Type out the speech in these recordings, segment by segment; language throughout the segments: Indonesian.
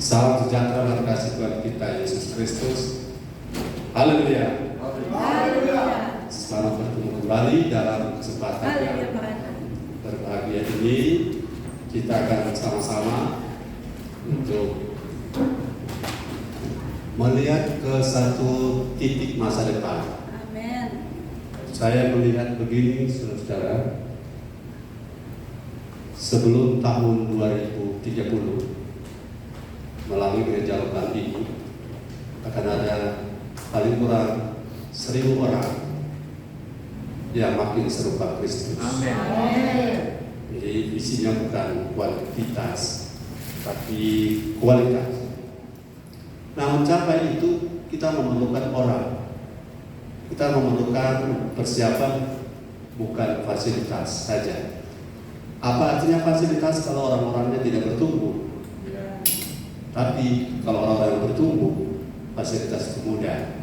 Salam sejahtera dan kasih Tuhan kita Yesus Kristus. Haleluya. Selamat bertemu kembali dalam kesempatan yang berbahagia ini. Kita akan sama-sama untuk melihat ke satu titik masa depan. Amin. Saya melihat begini, saudara, sebelum tahun 2030 melalui gereja lokal ini akan ada paling kurang 1.000 orang yang makin serupa Kristus. Amin. Jadi isinya bukan kuantitas, tapi kualitas. Nah, mencapai itu kita memerlukan orang. Kita memerlukan persiapan, bukan fasilitas saja. Apa artinya fasilitas kalau orang-orangnya tidak bertumbuh? Tapi kalau orang-orang yang bertumbuh, fasilitas itu mudah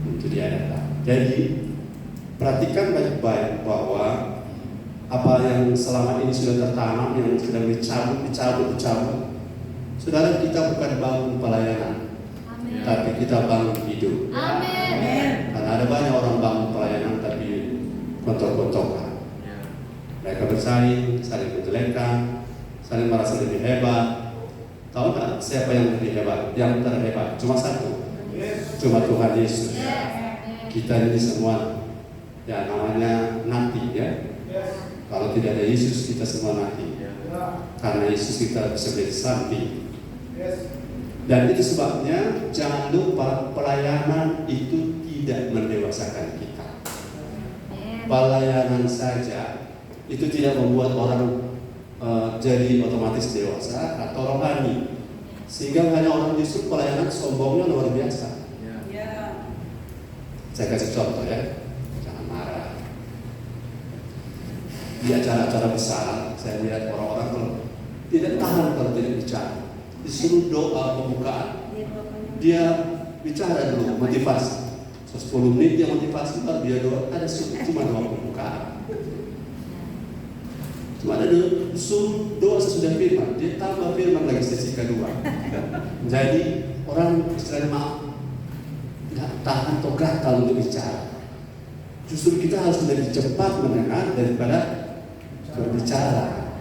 untuk diadakan. Jadi perhatikan baik-baik bahwa apa yang selama ini sudah tertanam, yang sudah dicabut, saudara, kita bukan bangun pelayanan, Amin. tapi kita bangun hidup. Amin. Karena ada banyak orang bangun pelayanan tapi kontok-kontokan. Mereka bersaing, saling menjelekkan, saling merasa lebih hebat. Tahu nggak siapa yang lebih hebat? Yang terhebat cuma satu, cuma Tuhan Yesus. Kita ini semua ya namanya nanti ya. Kalau tidak ada Yesus kita semua nanti. Karena Yesus kita bisa menjadi samping. Dan itu sebabnya jangan lupa pelayanan itu tidak mendewasakan kita. Pelayanan saja itu tidak membuat orang jadi otomatis dewasa atau rohani, sehingga hanya orang justru pelayanan sombongnya luar biasa. Saya kasih contoh ya, jangan marah. Di acara-acara besar, saya lihat orang-orang kalau tidak tahan kalau tidak bicara, disuruh doa pembukaan, dia bicara dulu motivasi. 10 menit dia motivasi, baru dia doa. Ada cuma doa pembukaan. Cuma ada doa sesudah firman, dia tambah firman lagi sesi kedua. Jadi orang istilahnya nggak tahan atau gatal untuk bicara. Justru kita harus lebih cepat mendengar daripada berbicara.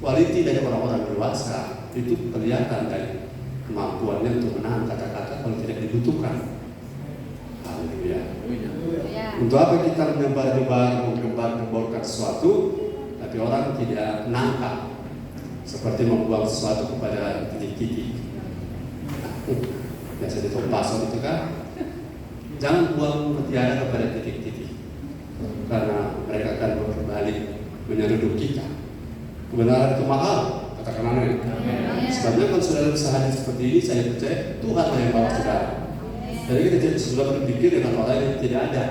Kualitas dari orang-orang dewasa itu kelihatan dari kemampuannya untuk menahan kata-kata kalau tidak dibutuhkan. Haleluya. Untuk apa kita menyebar-nyebar, menggembar-gemborkan sesuatu? Tapi orang tidak nangkap, seperti membuang sesuatu kepada titik-titik. Biasa ditompason itu kan. Jangan buang mutiara kepada titik-titik, karena mereka akan berbalik menyeruduk kita. Kebenaran itu mahal, katakan amin. Sebabnya kalau saudara bisa hadir seperti ini, saya percaya Tuhan yang bawa saudara. Jadi kita sudah berpikir dengan orang yang tidak ada,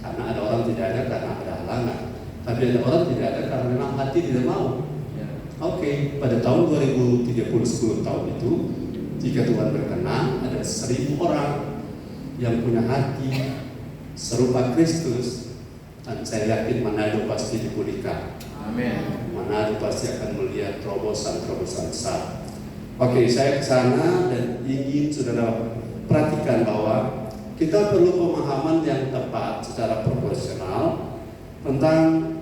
karena ada orang tidak ada karena ada halangan. Tapi ada orang tidak ada karena memang hati tidak mau. Oke, pada tahun 2030, 10 tahun itu, jika Tuhan berkenan, ada 1.000 orang yang punya hati serupa Kristus, dan saya yakin Manado pasti dipulihkan. Amin. Manado pasti akan melihat terobosan-terobosan besar. Oke, saya ke sana dan ingin saudara perhatikan bahwa kita perlu pemahaman yang tepat secara proporsional tentang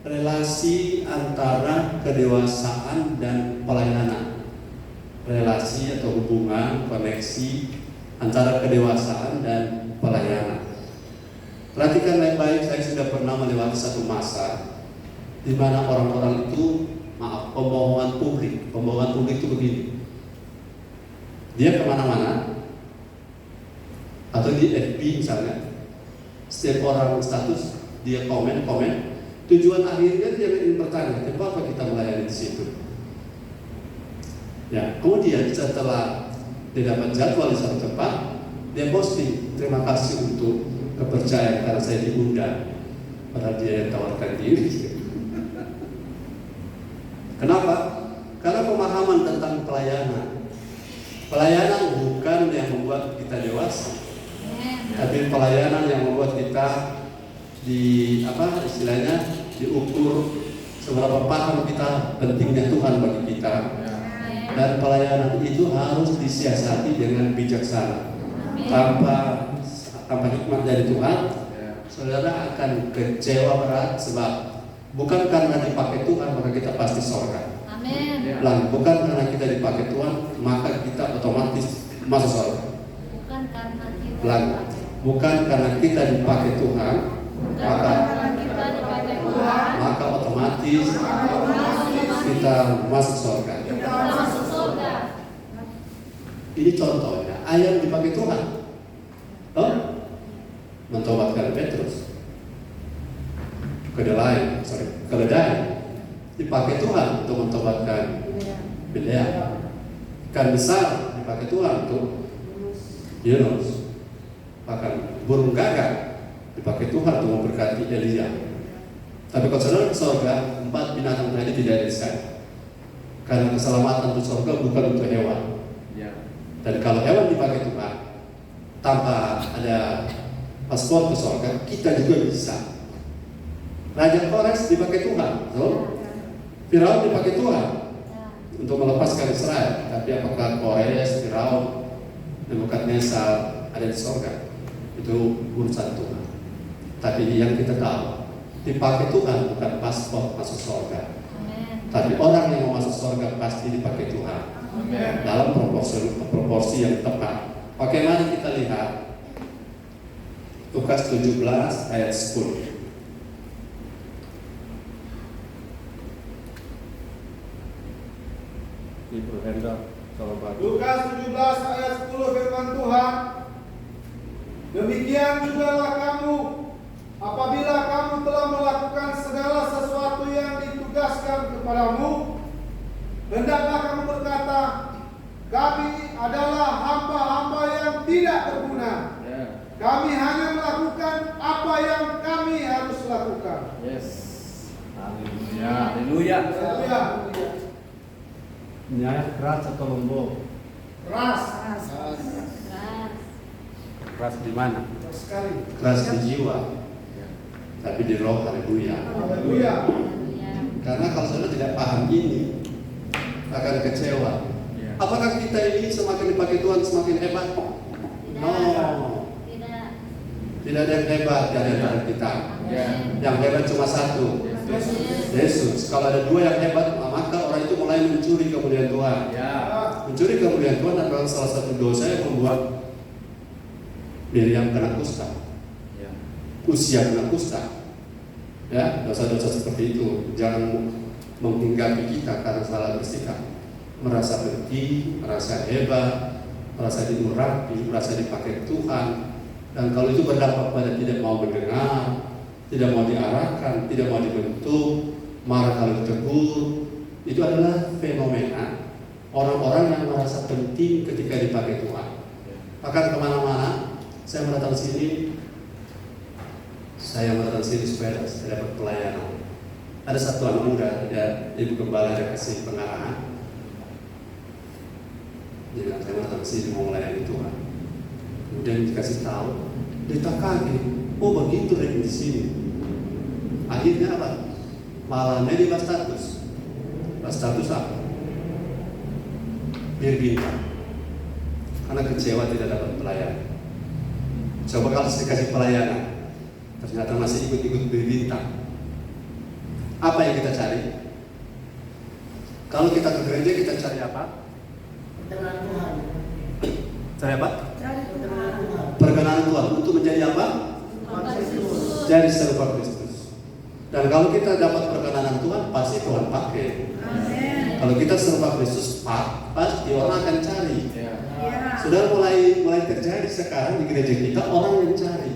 relasi antara kedewasaan dan pelayanan. Relasi atau hubungan, koneksi antara kedewasaan dan pelayanan. Perhatikan baik-baik, saya sudah pernah melewati satu masa di mana orang-orang itu, pembohongan publik. Pembohongan publik itu begini. Dia kemana-mana, atau di FB misalnya, setiap orang status dia komen, tujuan akhirnya dia ingin bertanya, kenapa kita melayani di situ? Ya, kemudian setelah dia dapat jadwal di satu tempat, dia posting, terima kasih untuk kepercayaan karena saya diundang, padahal dia yang tawarkan diri. Kenapa? Karena pemahaman tentang pelayanan. Pelayanan bukan yang membuat kita dewasa, tapi pelayanan yang membuat kita diukur seberapa paham kita pentingnya Tuhan bagi kita. Dan pelayanan itu harus disiasati dengan bijaksana. Tanpa hikmat dari Tuhan, saudara akan kecewa berat, sebab bukan karena dipakai Tuhan maka kita pasti surga. Amin. Bukan karena kita dipakai Tuhan maka kita otomatis masuk surga. Bukan karena kita dipakai Tuhan maka otomatis kita masuk surga. Ini contohnya ayam dipakai Tuhan. Mentobatkan Petrus. Keledai dipakai Tuhan untuk mentobatkan Bileam. Ikan besar dipakai Tuhan untuk Yunus. Bahkan burung gagak dipakai Tuhan untuk memberkati Elia. Tapi kalau saudara ke surga, 4 binatang tadi tidak ada di sana. Karena keselamatan untuk surga bukan untuk hewan. Dan kalau hewan dipakai Tuhan tanpa ada paspor ke surga, kita juga bisa. Raja Kores dipakai Tuhan, Firaun dipakai Tuhan untuk melepaskan Israel. Tapi apakah Kores, Firaun, Nebukadnezar ada di surga? Itu urusan Tuhan. Tapi yang kita tahu, dipakai Tuhan bukan paspor masuk surga. Tapi orang yang mau masuk surga pasti dipakai Tuhan. Dalam proporsi yang tepat. Oke, mari kita lihat Lukas 17 ayat 10. Ibu Hendra, kalau bagus. Lukas 17 ayat 10 firman Tuhan. Demikian jugalah kamu apabila kamu telah melakukan segala sesuatu yang ditugaskan kepadamu, hendaklah kamu berkata, kami adalah hamba-hamba yang tidak berguna. Kami hanya melakukan apa yang kami harus lakukan. Yes. Haleluya. Haleluya. Nyaya keras atau lembut? Keras. Keras di mana? Sekali. Keras di jiwa. Tapi di roh, haleluya. Haleluya. Karena kalau saudara tidak paham ini, akan kecewa. Apakah kita ini semakin dipakai Tuhan semakin hebat? No. Tidak ada yang hebat di antara kita. Yang hebat cuma satu, Yesus. Kalau ada dua yang hebat, maka orang itu mulai mencuri kemuliaan Tuhan. Mencuri kemuliaan Tuhan adalah salah satu dosa yang membuat Miriam kena kusta, Usia kena kusta. Ya, dosa-dosa seperti itu jangan menghinggapi kita karena salah bersikap, merasa berhenti, merasa hebat, merasa diurapi, merasa dipakai Tuhan. Dan kalau itu berdampak pada tidak mau mendengar, tidak mau diarahkan, tidak mau dibentuk, marah kalau ditegur, itu adalah fenomena orang-orang yang merasa penting ketika dipakai Tuhan. Bahkan kemana-mana, saya datang sini supaya saya dapat pelayanan. Ada satu anak muda, ibu gembala ada kasih pengarahan. Jadi saya datang sini mau melayani Tuhan. Kemudian dikasih tahu, dia tak kaget. Oh begitu lagi di sini. Akhirnya apa? Malah dia bahas status. Bahas status apa? Biar bintang. Karena kecewa tidak dapat pelayanan. Coba kalau dikasih pelayanan, ternyata masih ikut-ikut berbintang. Apa yang kita cari? Kalau kita ke gereja kita cari apa? Perkenanan Tuhan. Cari apa? Cari perkenanan Tuhan. Perkenanan Tuhan untuk menjadi apa? Jadi serupa Kristus. Dan kalau kita dapat perkenanan Tuhan, pasti Tuhan pakai. Amin. Kalau kita serupa Kristus, pasti orang akan cari. Ya. Sudah mulai terjadi sekarang di gereja kita orang yang cari.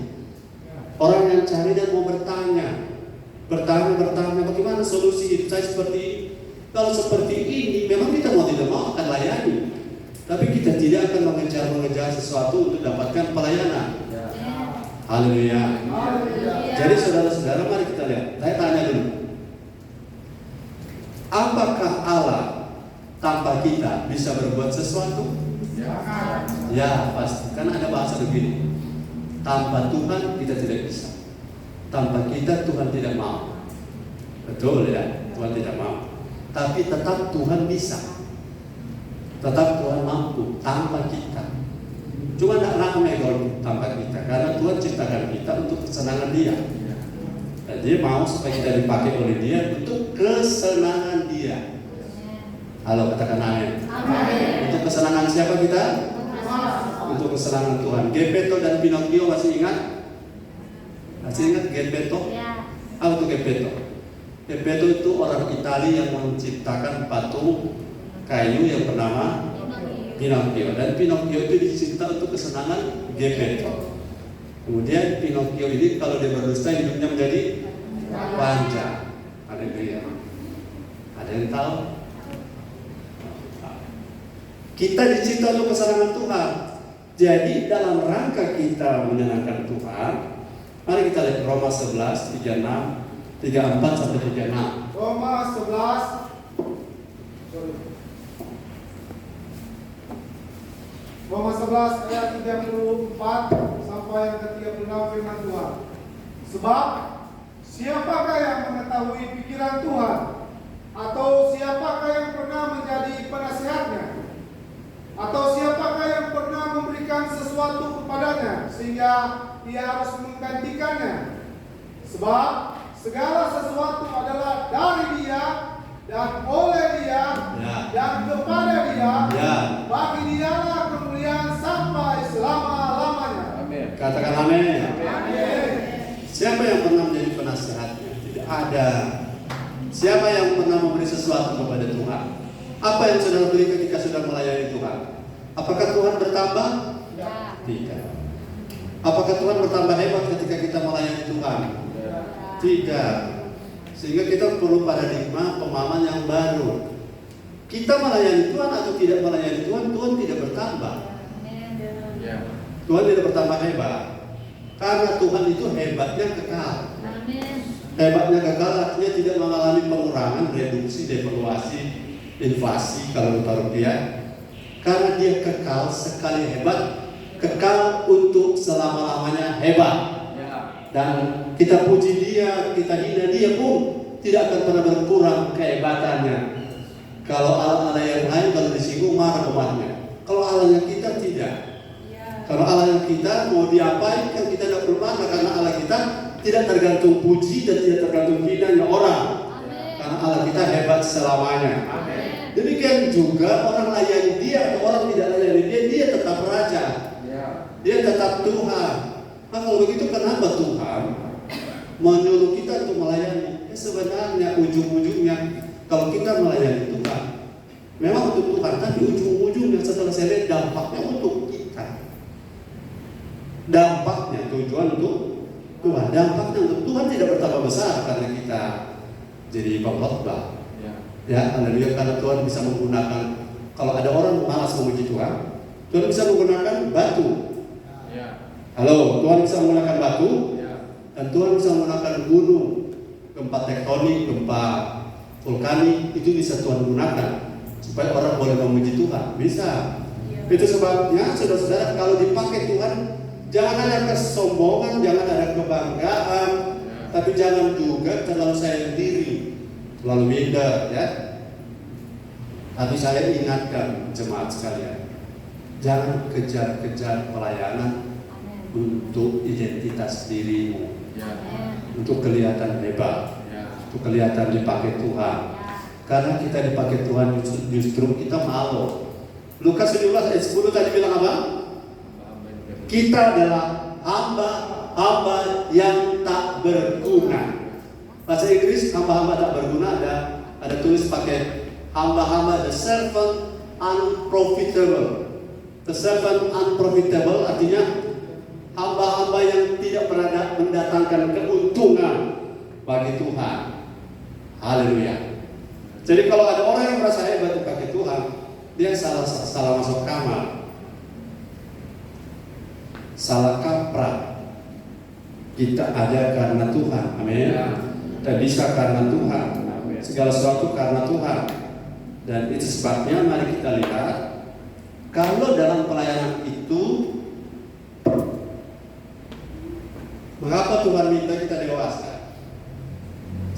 Orang yang cari dan mau bertanya, bagaimana solusi hidup saya seperti ini? Kalau seperti ini, memang kita mau tidak mau akan layani. Tapi kita tidak akan mengejar sesuatu untuk dapatkan pelayanan. Haleluya. Jadi saudara-saudara, mari kita lihat. Saya tanya dulu. Apakah Allah tanpa kita bisa berbuat sesuatu? Ya, pasti. Karena ada bahasa begini. Tanpa Tuhan kita tidak bisa. Tanpa kita Tuhan tidak mau. Betul ya, Tuhan tidak mau. Tapi tetap Tuhan bisa. Tetap Tuhan mampu tanpa kita. Cuma tidak ramai kalau tanpa kita, karena Tuhan ciptakan kita untuk kesenangan Dia. Dan Dia mau supaya kita dipakai oleh Dia untuk kesenangan Dia. Halo, katakan amin. Untuk kesenangan siapa kita? Untuk kesenangan Tuhan. Geppetto dan Pinocchio masih ingat? Masih ingat Geppetto? Ya. Apa itu Geppetto? Geppetto itu orang Italia yang menciptakan patung kayu yang bernama Pinocchio. Dan Pinocchio itu dicinta untuk kesenangan Geppetto. Kemudian Pinocchio ini kalau dia berdusta hidupnya menjadi panjang. Haleluya. Ada yang tahu? Kita dicinta untuk kesenangan Tuhan. Jadi dalam rangka kita menyenangkan Tuhan, mari kita lihat Roma 11, 36, 34 sampai 36. Roma 11 Roma 11 ayat 34 sampai yang ke-36 firman Tuhan. Sebab siapakah yang mengetahui pikiran Tuhan? Atau siapakah yang pernah menjadi penasihatnya? Atau siapakah yang pernah memberikan sesuatu kepadanya sehingga ia harus menggantikannya? Sebab segala sesuatu adalah dari Dia dan oleh Dia dan kepada Dia. Bagi Dialah kemuliaan sampai selama-lamanya. Amin. Katakan amin. Amin. Siapa yang pernah menjadi penasihatnya? Tidak ada. Siapa yang pernah memberi sesuatu kepada Tuhan? Apa yang saudara beri ketika sudah melayani Tuhan? Apakah Tuhan bertambah? Tidak. Apakah Tuhan bertambah hebat ketika kita melayani Tuhan? Tidak. Sehingga kita perlu paradigma pemahaman yang baru. Kita melayani Tuhan atau tidak melayani Tuhan, Tuhan tidak bertambah. Tuhan tidak bertambah hebat. Karena Tuhan itu hebatnya kekal. Hebatnya kekal artinya tidak mengalami pengurangan, reduksi, devaluasi, inflasi kalau rupiah. Karena Dia kekal sekali hebat, kekal untuk selama-lamanya hebat. Dan kita puji Dia, kita hina Dia pun tidak akan pernah berkurang kehebatannya. Kalau Allah yang lain kalau disinggung marah umatnya. Kalau Allahnya kita tidak. Kalau Allahnya kita mau diapain kan kita tidak perlu marah, karena Allah kita tidak tergantung puji dan tidak tergantung hinanya orang. Karena Allah kita hebat selamanya. Demikian juga orang layani Dia atau orang tidak layani Dia, Dia tetap Raja. Dia tetap Tuhan. Nah kalau begitu kenapa Tuhan menyuruh kita untuk melayani? Ya sebenarnya ujung-ujungnya kalau kita melayani Tuhan memang untuk Tuhan, tapi ujung-ujungnya setelah saya lihat dampaknya untuk kita. Dampaknya tujuan untuk Tuhan. Dampaknya untuk Tuhan tidak bertambah besar karena kita jadi pengkhotbah. Ya, haleluya, karena Tuhan bisa menggunakan, kalau ada orang malas memuji Tuhan, Tuhan bisa menggunakan batu. Halo, Tuhan bisa menggunakan batu, dan Tuhan bisa menggunakan gunung, gempa tektonik, gempa vulkanik, itu bisa Tuhan gunakan supaya orang boleh memuji Tuhan. Bisa. Itu sebabnya, saudara-saudara, kalau dipakai Tuhan, jangan ada kesombongan, jangan ada kebanggaan, tapi jangan juga terlalu sayang diri, terlalu minder, ya. Tapi saya ingatkan jemaat sekalian, jangan kejar-kejar pelayanan untuk identitas dirimu, untuk kelihatan hebat, untuk kelihatan dipakai Tuhan. Karena kita dipakai Tuhan justru kita malu. Lukas 17 ayat 10 tadi bilang apa? Kita adalah hamba-hamba yang tak berguna. Bahasa Inggris hamba-hamba tak berguna ada tulis pakai hamba-hamba, the servant unprofitable. The servant unprofitable artinya hamba-hamba yang tidak pernah mendatangkan keuntungan bagi Tuhan. Haleluya. Jadi kalau ada orang yang merasa hebat dipakai Tuhan, dia salah masuk kamar, salah kaprah. Kita ada karena Tuhan, amin. Kita bisa karena Tuhan, segala sesuatu karena Tuhan. Dan itu sebabnya mari kita lihat, kalau dalam pelayanan itu, mengapa Tuhan minta kita dewasa?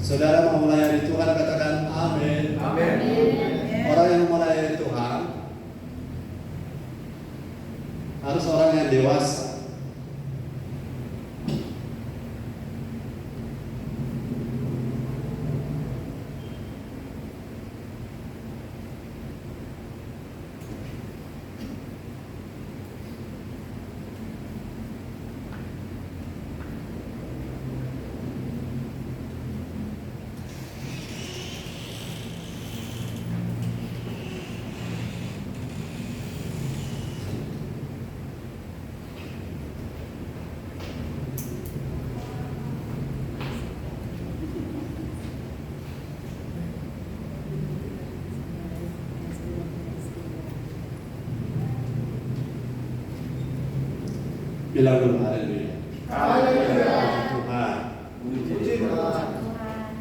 Saudara mau melayani Tuhan, katakan amin. Amin. Orang yang melayani Tuhan Bilang dulu haleluya. Haleluya. Tuhan. Puji Tuhan. Tuhan.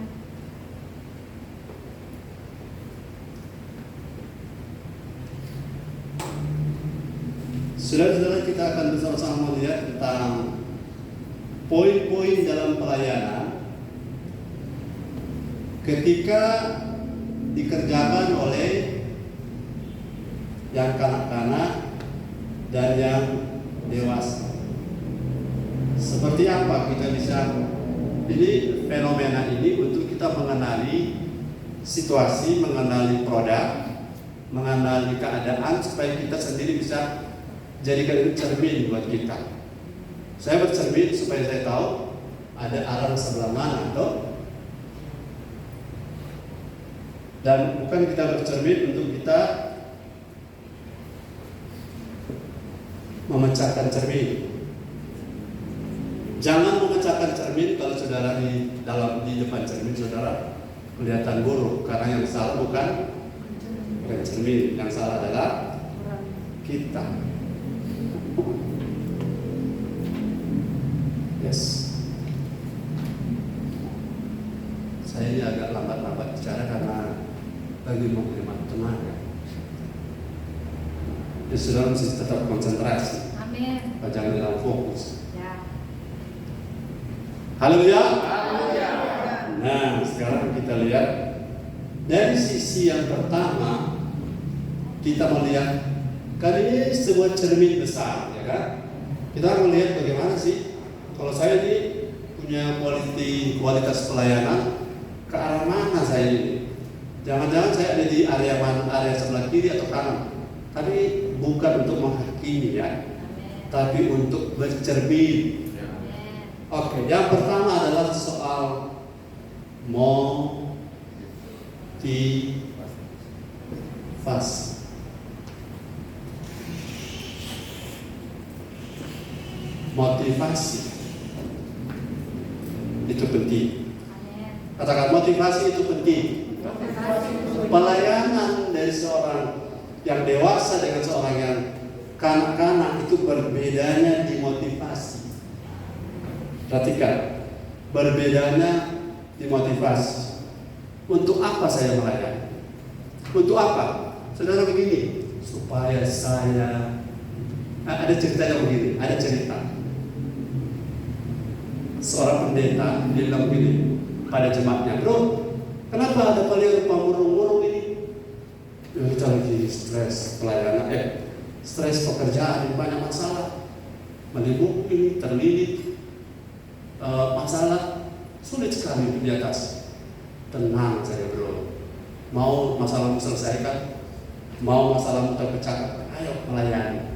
Saudara-saudara, kita akan bersama-sama melihat tentang poin-poin dalam pelayanan ketika dikerjakan oleh yang kanak-kanak dan yang dewasa. Seperti apa kita bisa ini fenomena ini untuk kita mengenali situasi, mengenali produk, mengenali keadaan supaya kita sendiri bisa jadikan itu cermin buat kita. Saya bercermin supaya saya tahu ada arah sebelah mana, toh? Dan bukan kita bercermin untuk kita memecahkan cermin. Jangan memecahkan cermin kalau saudara di depan cermin saudara kelihatan buruk, karena yang salah bukan cermin, yang salah adalah kita. Yes. Saya ini agak lambat-lambat bicara karena lagi mau menghemat tenaga. Ya, saudara mesti tetap konsentrasi. Amin. Jangan hilang fokus. Ya. Haleluya. Haleluya. Nah, sekarang kita lihat dari sisi yang pertama, kita melihat kan ini sebuah cermin besar, ya kan? Kita melihat bagaimana sih kalau saya ini punya kualitas pelayanan ke arah mana saya ini? Jangan-jangan saya ada di area mana, area sebelah kiri atau kanan? Tapi bukan untuk menghakimi ya, Amin. tapi untuk bercermin. Amin. Oke, yang pertama adalah soal motivasi. Motivasi itu penting. Amin. Katakan motivasi itu penting. Motivasi. Pelayanan dari seorang yang dewasa dengan seorang yang kanak-kanak itu berbedanya di motivasi. Perhatikan, berbedanya di motivasi. Untuk apa saya melayani? Untuk apa? Saudara begini, supaya saya ada ceritanya begini, ada cerita. Seorang pendeta dia bilang begini pada jemaatnya, bro, kenapa ada paling rupa murung-murung ini? Ya, kita lagi stres pelayanan, stres pekerjaan, banyak masalah, menimbul ini terlilit masalah, sulit sekali di atas. Tenang saya bro, mau masalahmu selesaikan, mau masalahmu terpecahkan, ayo melayani,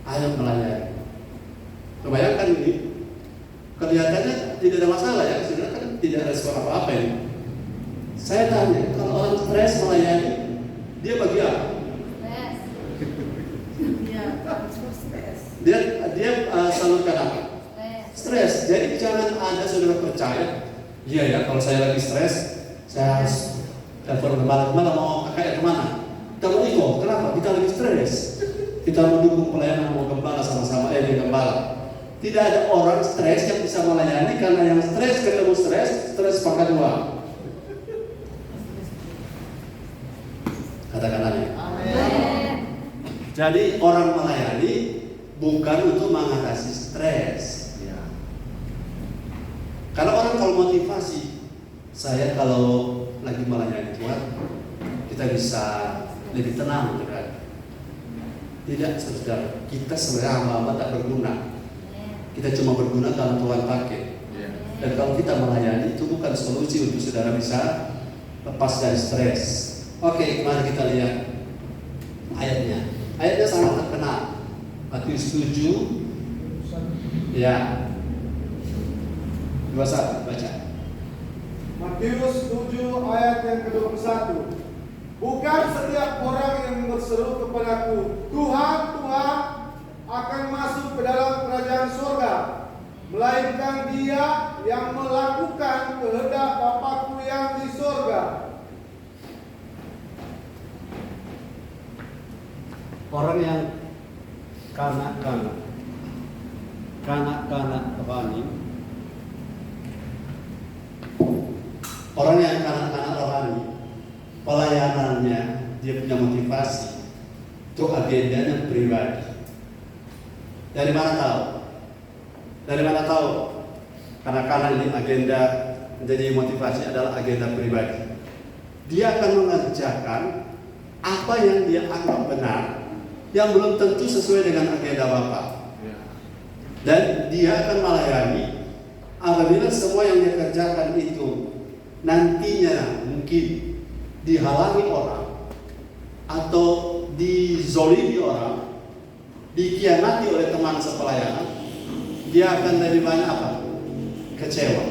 ayo melayani. Kebayangkan ini, kelihatannya tidak ada masalah ya, sebenarnya kan tidak ada respon apa-apa ini. Saya tanya, kalau orang stres melayani, dia bagi apa? Stres. Iya, stres. Dia salurkan apa? Stres. Stres. Jadi jangan ada saudara percaya, iya ya kalau saya lagi stres, saya harus telepon kemana mau kakak kemana? Kita mau ikut, kenapa? Kita lagi stres. Kita mendukung pelayanan mau gembala sama-sama di gembala. Tidak ada orang stres yang bisa melayani karena yang stres ketemu stres pangkat 2. Katakan amin. Amin. Jadi orang melayani bukan untuk mengatasi stres. Ya. Karena orang kalau motivasi, saya kalau lagi melayani Tuhan, kita bisa lebih tenang, kan? Tidak, saudara. Kita sebenarnya hamba-hamba tak berguna. Kita cuma berguna kalau Tuhan pakai. Dan kalau kita melayani itu bukan solusi untuk saudara bisa lepas dari stres. Oke, mari kita lihat ayatnya. Ayatnya sangat terkenal. Matius 7 ya 21, baca. Matius 7 ayat yang ke-21. Bukan setiap orang yang berseru kepadaku, Tuhan, Tuhan, akan masuk ke dalam kerajaan surga, melainkan dia yang melakukan kehendak Bapa-Ku yang di surga. Orang yang kanak-kanak kanak-kanak rohani, orang yang kanak-kanak rohani, pelayanannya dia punya motivasi untuk agendanya pribadi. Dari mana tahu? Dari mana tahu? Kanak-kanak ini agenda menjadi motivasi adalah agenda pribadi. Dia akan mengerjakan apa yang dia anggap benar, yang belum tentu sesuai dengan agenda Bapak. Dan dia akan melayani apabila semua yang dia kerjakan itu nantinya mungkin dihalangi orang atau dizolimi orang, dikhianati oleh teman sepelayanan, dia akan lebih banyak apa? Kecewa.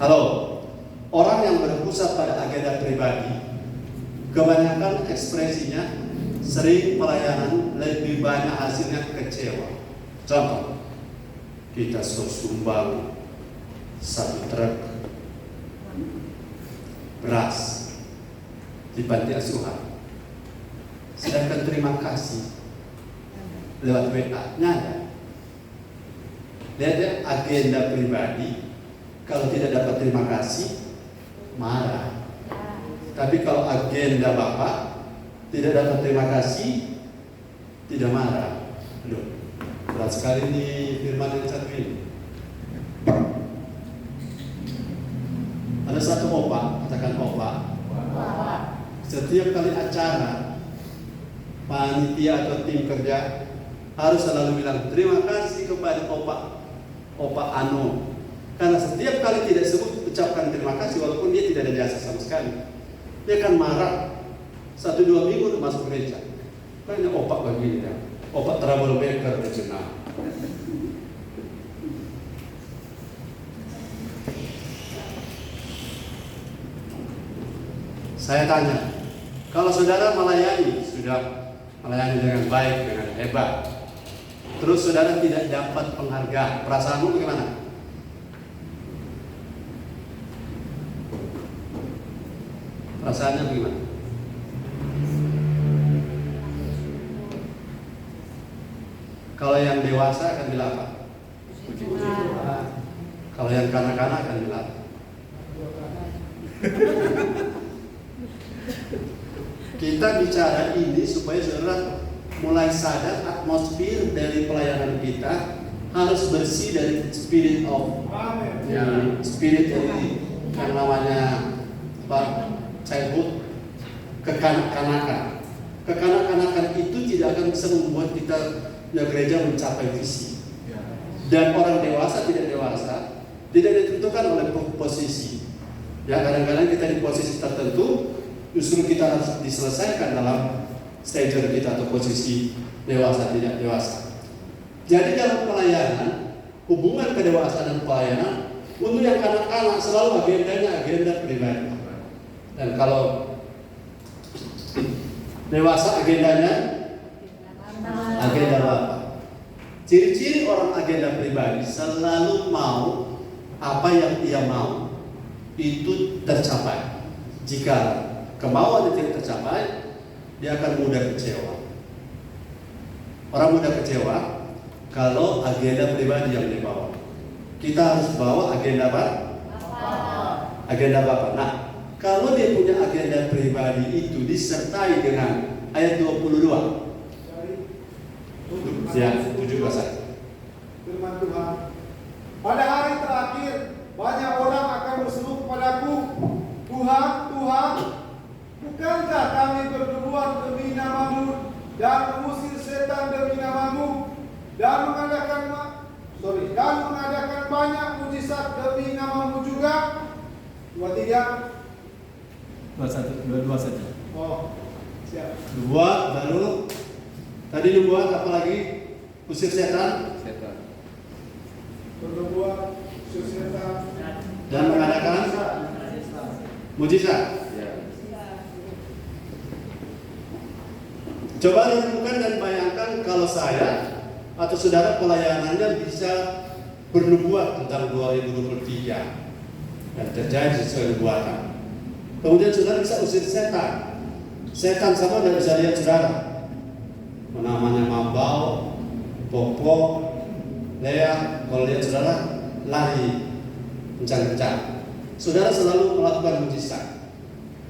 Halo, orang yang berpusat pada agenda pribadi, kebanyakan ekspresinya sering pelayanan lebih banyak hasilnya kecewa. Contoh, kita sumbang 1 truk beras di panti asuhan, sedangkan terima kasih lewat WA nada. Lihat agenda pribadi, kalau tidak dapat terima kasih marah. Tapi kalau agenda Bapak tidak dapat terima kasih, tidak marah. Loh, berat sekali nih firman yang satu ini. Ada satu opa, katakan opa. Setiap kali acara, panitia atau tim kerja harus selalu bilang terima kasih kepada opa Ano. Karena setiap kali tidak sebut ucapkan terima kasih, walaupun dia tidak ada jasa sama sekali, dia akan marah. 1-2 minggu masuk gereja. Kayaknya opak begini ya. Opak troublemaker regional. Saya tanya, kalau saudara sudah melayani dengan baik, dengan hebat, terus saudara tidak dapat penghargaan, perasaanmu bagaimana? Perasaannya bagaimana? Kalau yang dewasa akan bilang apa? Kalau yang kanak-kanak akan bilang apa? Kita bicara ini supaya saudara mulai sadar atmosfer dari pelayanan kita harus bersih dari spirit of spirit dari yang namanya childhood, kekanak-kanakan. Kekanak-kanakan itu tidak akan bisa membuat kita gereja mencapai visi. Dan orang dewasa tidak ditentukan oleh posisi. Ya, kadang-kadang kita di posisi tertentu justru kita harus diselesaikan dalam stager kita atau posisi dewasa tidak dewasa. Jadi dalam pelayanan, hubungan kedewasaan dan pelayanan, untuk yang kanak-kanak selalu agendanya agenda pribadi. Dan kalau dewasa agendanya agenda Bapak. Ciri-ciri orang agenda pribadi selalu mau apa yang ia mau itu tercapai. Jika kemauan itu tidak tercapai, dia akan mudah kecewa. Orang mudah kecewa kalau agenda pribadi yang dibawa. Kita harus bawa agenda Bapak. Agenda Bapak. Nah, kalau dia punya agenda pribadi itu disertai dengan ayat 22. Ya, 17. Firman Tuhan, pada hari terakhir banyak orang akan berseru kepadaku, Tuhan, Tuhan, bukankah kami bernubuat demi nama-Mu dan mengusir setan demi nama-Mu dan mengadakan banyak mujizat demi nama-Mu juga? 23. 22 saja. Oh, siap. 2 baru tadi dibuat apa lagi? Usir setan Bernubuat, usir setan dan mengadakan mujizat. Coba renungkan dan bayangkan kalau saya atau saudara pelayanannya bisa bernubuat tentang 2023 dan terjadi sesuai nubuatan. Kemudian saudara bisa usir setan. Setan sama tidak bisa lihat saudara. Namanya mabau, Popo, Lea, kalau lihat saudara lari kencang-kencang. Saudara selalu melakukan mujizat.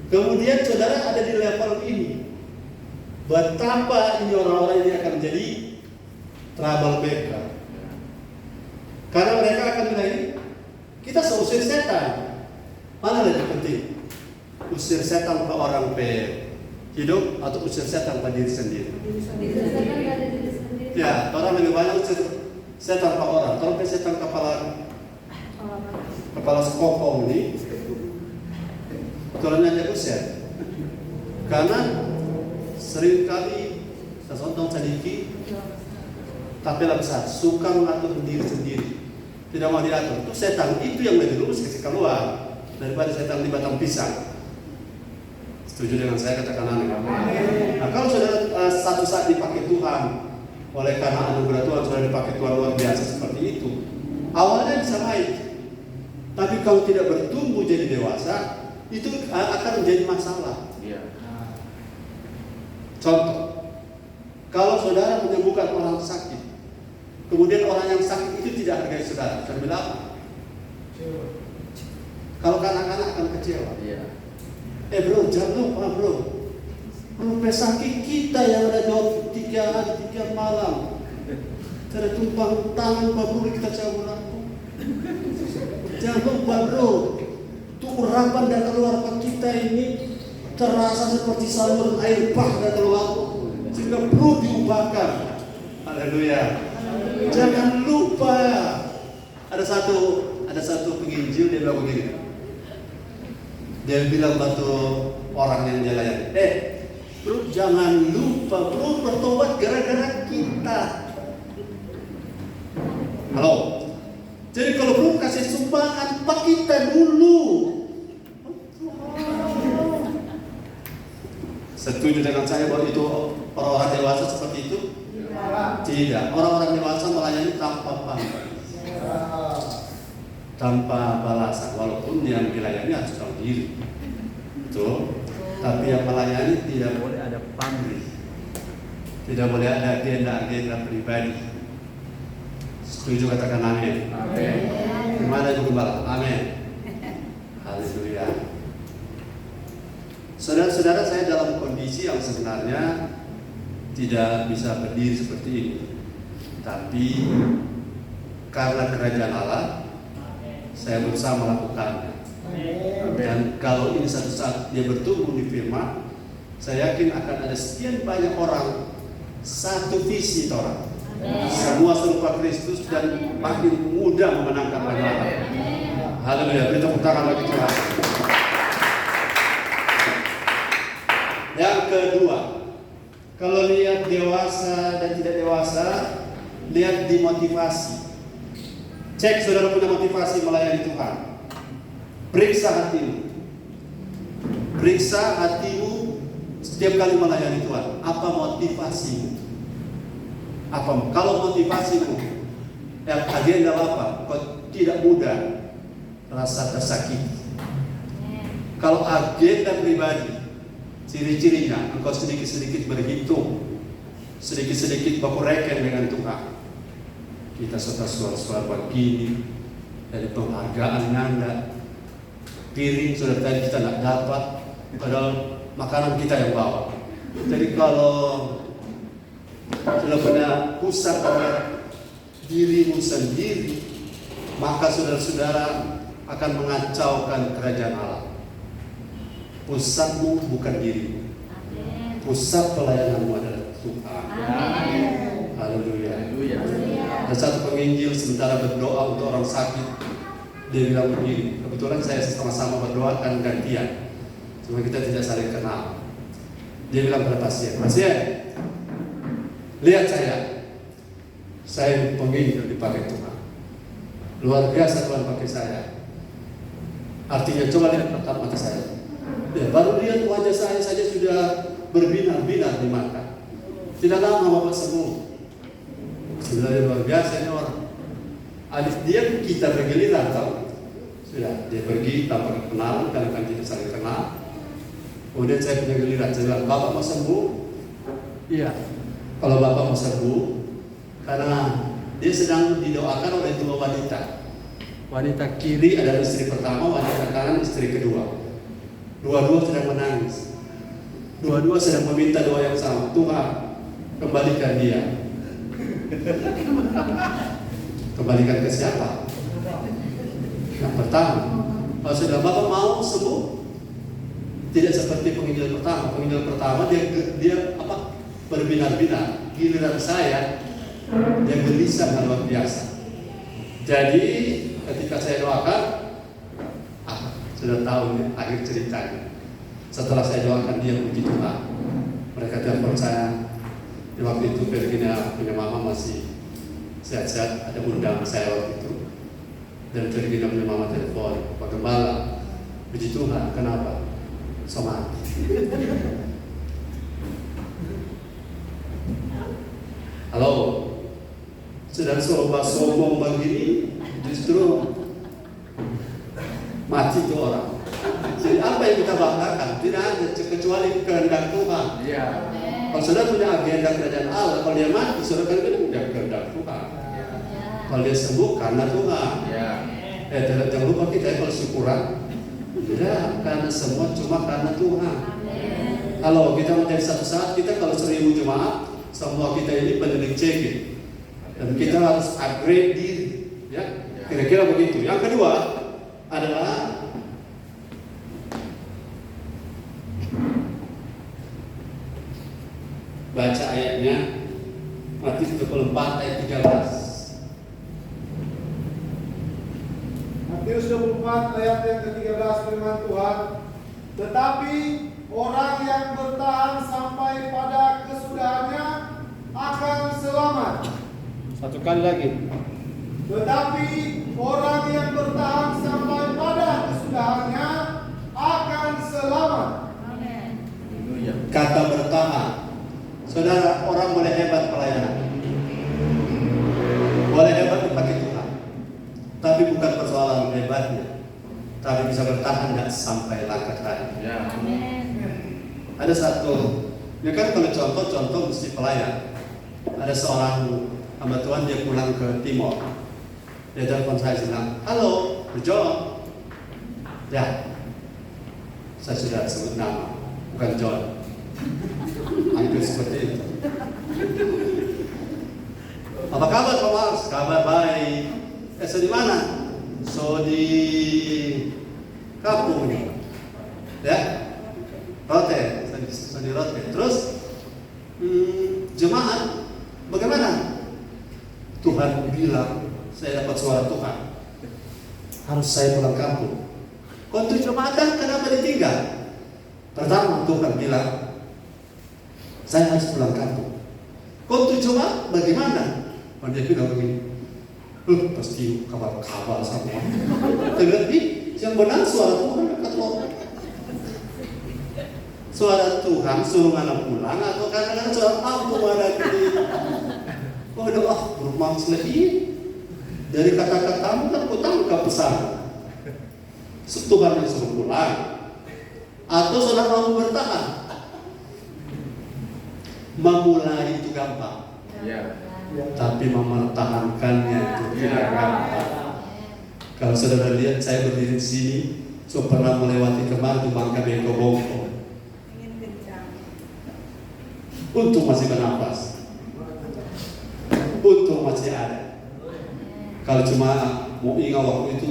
Kemudian saudara ada di level ini. Betapa ini orang-orang ini akan menjadi troublemaker. Karena mereka akan bilang, kita seusir setan. Mana lebih penting? Usir setan ke orang hidup atau usir setan pada diri sendiri? Ya, orang lebih banyak usir setan ke orang. Kalau setan kepala sekokong ini, turunnya dia usir. Karena seringkali sesuatu sedikit, tapi lebih besar, suka mengatur diri sendiri, tidak mau diatur. Itu setan itu yang lebih lurus kasih keluar daripada setan di batang pisang. Setuju dengan saya, katakan amin. Nah, kalau saudara satu saat dipakai Tuhan, oleh karena anugerah Tuhan sudah dipakai Tuhan luar biasa seperti itu, awalnya bisa baik, tapi kalau tidak bertumbuh jadi dewasa, itu akan menjadi masalah. Contoh, kalau saudara menyembuhkan orang sakit, kemudian orang yang sakit itu tidak hargai saudara, saya bilang apa? Kalau kanak-kanak akan kecewa. Bro, jangan lupa bro, pesakit kita yang ada 3 hari 3 malam, tidak tumpang tangan Pak Bro, kita cabut lampu. Jangan lupa bro, tuh urapan dan keluar kita ini terasa seperti saluran air bah dan keluar, sehingga perlu diubahkan. Haleluya. Jangan lupa. Ada satu penginjil, dia bilang begini. Dia bilang batu orang yang dia layani, bro, jangan lupa bro, bertobat gara-gara kita. Halo. Jadi kalau bro kasih sumbangan, pak kita dulu. Setuju dengan saya bahwa itu orang-orang dewasa seperti itu? Tidak. Orang-orang dewasa melayani tanpa pamrih, tanpa balasan, walaupun yang dilayani harus tahu diri. Betul. Tapi yang melayani tidak boleh ada pamrih, tidak boleh ada agenda pribadi. Setuju, katakan amin. Amin. Gimana itu gembala? Amin. Haleluya. Saudara-saudara, saya dalam kondisi yang sebenarnya tidak bisa berdiri seperti ini, tapi karena kerajaan Allah, saya berusaha melakukannya. Dan kalau ini satu saat dia bertumbuh di firman, saya yakin akan ada sekian banyak orang satu visi orang, semua serupa Kristus dan makin mudah memenangkan banyak orang. Haleluya, beri tepuk tangan bagi Tuhan. Yang kedua, kalau lihat dewasa dan tidak dewasa, lihat di motivasi. Cek saudara punya motivasi melayani Tuhan. Periksa hatimu. Periksa hatimu setiap kali melayani Tuhan. Apa motivasimu? Kalau motivasimu agenda apa? Kau tidak mudah rasa tersakiti. Kalau agenda pribadi, ciri-cirinya engkau sedikit-sedikit berhitung, sedikit-sedikit baku reken dengan Tuhan. Kita suara-suara begini, dari penghargaan Anda, piring sudah tadi kita tidak dapat, padahal makanan kita yang bawa. Jadi kalau sudah punya pusat pada dirimu sendiri, maka saudara-saudara akan mengacaukan kerajaan Allah. Pusatmu bukan dirimu. Pusat pelayananmu adalah Tuhan. Haleluya. Ada satu penginjil sementara berdoa untuk orang sakit, dia bilang begini. Kebetulan saya sama-sama berdoa kan gantian, cuma kita tidak saling kenal. Dia bilang pada pasien, lihat saya penginjil dipakai Tuhan. Luar biasa Tuhan pakai saya. Artinya coba lihat tatap mata saya. Ya, baru lihat wajah saya saja sudah berbinar-binar di mata. Tidak lama Bapak sembuh. Sebenarnya luar biasa ini orang. Alif dia kita bergiliran tahu. Sudah dia pergi tanpa kenalan, karena kan kita saling kenal. Kemudian saya punya giliran, saya bilang, Bapak mau sembuh? Iya. Kalau Bapak mau sembuh, karena dia sedang didoakan oleh dua wanita. Wanita kiri adalah istri pertama, wanita kanan istri kedua. Dua-dua sedang menangis. Dua-dua sedang meminta doa yang sama. Tuhan, kembalikan dia. Kembalikan ke siapa? Yang pertama. Kalau sudah Bapak mau sembuh, tidak seperti penginjil pertama. Penginjil pertama dia berbinar-binar. Giliran saya, dia gelisah luar biasa. Jadi ketika saya doakan, sudah tahu nih akhir ceritanya. Setelah saya doakan dia puji Tuhan, mereka telepon saya. Di waktu itu Virginia punya mama masih sehat-sehat, ada undang saya waktu itu. Dan Virginia punya mama telepon, Pak Gembala, puji Tuhan, kenapa? Sama. Halo, sedang sombong begini, justru mati itu orang. Jadi apa yang kita banggakan? Tidak ada kecuali kehendak Tuhan. Iya. Kalau saudara punya agenda kerajaan Allah, kalau dia mati, saudara kan bilang dia kehendak Tuhan. Kalau dia sembuh karena Tuhan. Iya. Jangan lupa kita kalau syukuran, tidak karena semua cuma karena Tuhan. Kalau kita menjadi satu saat kita kalau 1000 jemaat, semua kita ini benar-benar cekin. Dan kita harus upgrade diri, ya. Kira-kira begitu. Yang kedua adalah baca ayatnya Matius 24 ayat 13. Matius 24 ayat yang ke-13 firman Tuhan, tetapi orang yang bertahan sampai pada kesudahannya akan selamat. Satu kali lagi. Tetapi orang yang bertahan sampai pada kesudahannya akan selamat. Kata bertahan. Saudara, orang boleh hebat pelayanan, boleh hebat dipakai Tuhan, tapi bukan persoalan hebatnya, tapi bisa bertahan tidak sampai langkah terakhir. Ya. Ada satu, ya kan kalau contoh mesti pelayan. Ada seorang hamba Tuhan, dia pulang ke Timor. Dia telepon saya bilang, halo, John. Ya, saya sudah sebut nama, bukan John. Hampir seperti itu. Apa kabar Pak Mars? Kabar baik. So di mana? So di kampung nih. Ya, Rote. So di Rote. Terus jemaat bagaimana? Tuhan bilang saya dapat suara Tuhan. Harus saya pulang kampung. Kontur jemaat kan kenapa ditinggal? Pertama Tuhan bilang saya harus pulang kampung. Kontur jemaat bagaimana? Dia bilang begini, pasti kabar-kabar sama. Tapi yang benar suara Tuhan dekat loh. Suara Tuhan suruh anak pulang atau kadang-kadang suara aku ada di. Oh doa berumah selesai. Dari kata-katamu kan ku tangkap pesan. Tuhan yang suruh pulang atau saudara mau bertahan. Memulai itu gampang, Ya. tapi mempertahankannya itu tidak gampang. Kalau saudara lihat saya berdiri di sini, saya pernah melewati kemarin di Bangka Bengkok. Untung masih bernapas, untung masih ada. Kalau cuma mau ingat waktu itu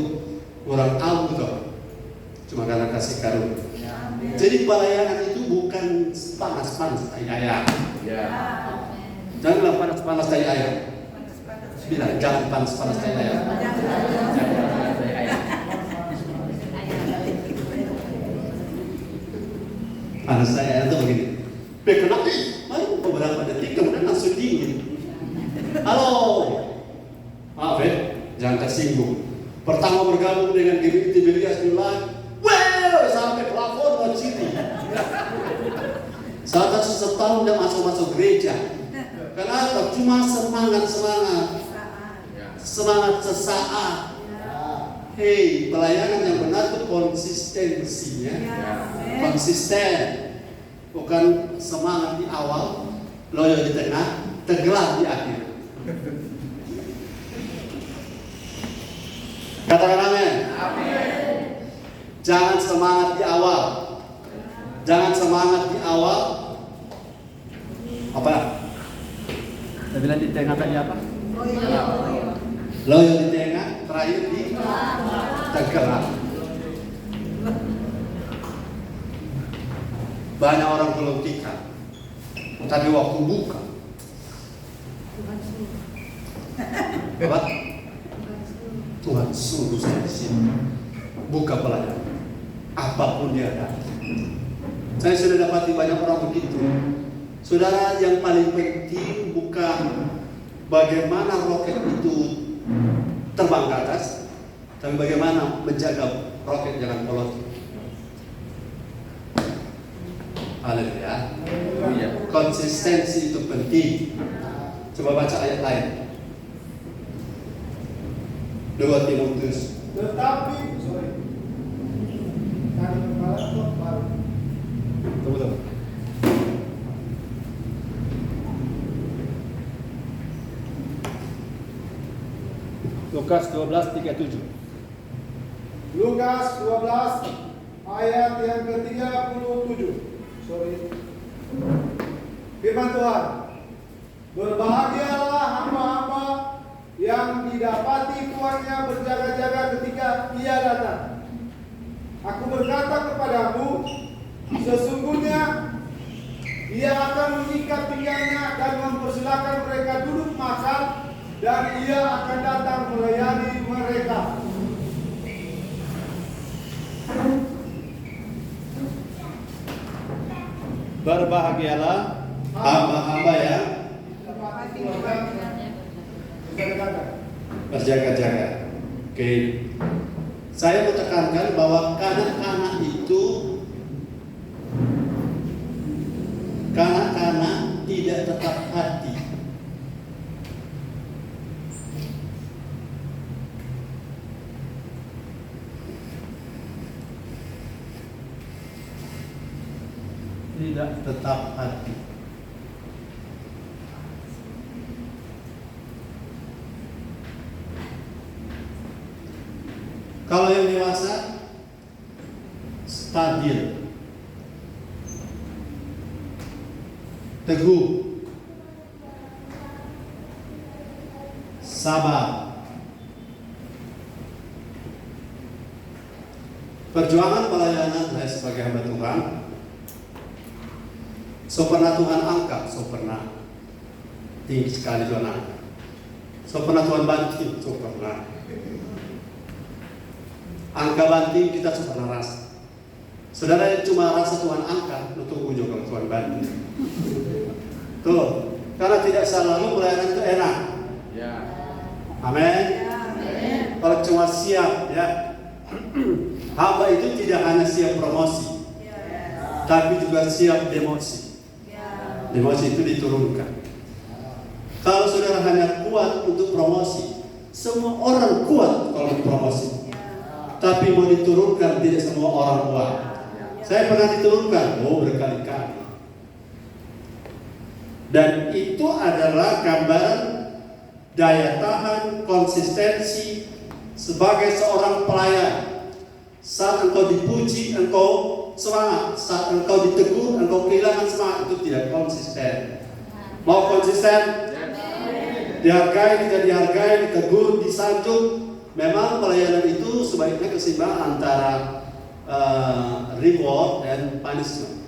kurang tahu tuh, cuma karena kasih karunia. Jadi pelayanan itu bukan panas-panas tai ayam. Ya. Janganlah panas-panas tai ayam. Bilang jangan panas-panas tai ayam. Panas tai ayam itu begini. Kena mari beberapa detik kemudian langsung dingin. Halo. Maaf ya, jangan tersinggung. Pertama bergabung dengan GBI Tiberias July. Sampai plafon mau ciri. Saat setahun dia masuk gereja. Kenapa? Cuma semangat sesaat. Hei, pelayanan yang benar itu konsistensinya. Konsisten. Bukan semangat di awal, loyo di tengah, tenggelam di akhir. Katakan amin. Jangan semangat di awal. Jangan semangat di awal. Apa? Saya bilang di tengah tadi apa? Loyo di tengah, terakhir di tenggelam. Banyak orang belum tikar, tapi waktu buka, apa? Tuhan suruh saya di sini. Buka pelajaran, apapun dia ada. Saya sudah dapati banyak orang begitu. Saudara, yang paling penting bukan bagaimana roket itu terbang ke atas, tapi bagaimana menjaga roket jangan melonjak. Haleluya. Konsistensi itu penting. Coba baca ayat lain. 2 Timotius. Tetapi, tadi kepala kok baru. Tunggu. Lukas 12:37. Lukas 12 ayat yang ke-37. Firman Tuhan. Berbahagialah hamba-hamba yang didapati tuannya berjaga-jaga ketika ia datang. Aku berkata kepadamu, sesungguhnya ia akan mengikat pinggangnya dan mempersilahkan mereka duduk makan, dan ia akan datang melayani mereka. Berbahagialah hamba-hamba yang berjaga-jaga. Oke. Saya mau tekankan bahwa kanak-kanak itu tidak tetap hati. Tidak tetap hati. Kalau yang dewasa stabil, teguh, sabar. Perjuangan pelayanan saya sebagai hamba Tuhan, so pernah Tuhan angkat, so pernah tinggi sekali Tuhan angkat, so pernah Tuhan banting, so pernah. Angka banting kita so pernah rasa. Saudara yang cuma rasa Tuhan angkat, lu tunggu juga Tuhan banting. Tuh, karena tidak selalu pelayanan itu enak. Ya. Amin. Kalau cuma siap, ya. Hamba itu tidak hanya siap promosi, tapi juga siap demosi. Demosi itu diturunkan. Kalau saudara hanya kuat untuk promosi, semua orang kuat kalau promosi. Tapi mau diturunkan tidak semua orang kuat. Saya pernah diturunkan, berkali-kali. Dan itu adalah gambaran daya tahan, konsistensi sebagai seorang pelayan. Saat engkau dipuji, engkau semangat. Saat engkau ditegur, engkau kehilangan semangat, itu tidak konsisten. Mau konsisten? Dihargai, tidak dihargai, ditegur, disanjung. Memang pelayanan itu sebaiknya keseimbangan antara reward dan punishment.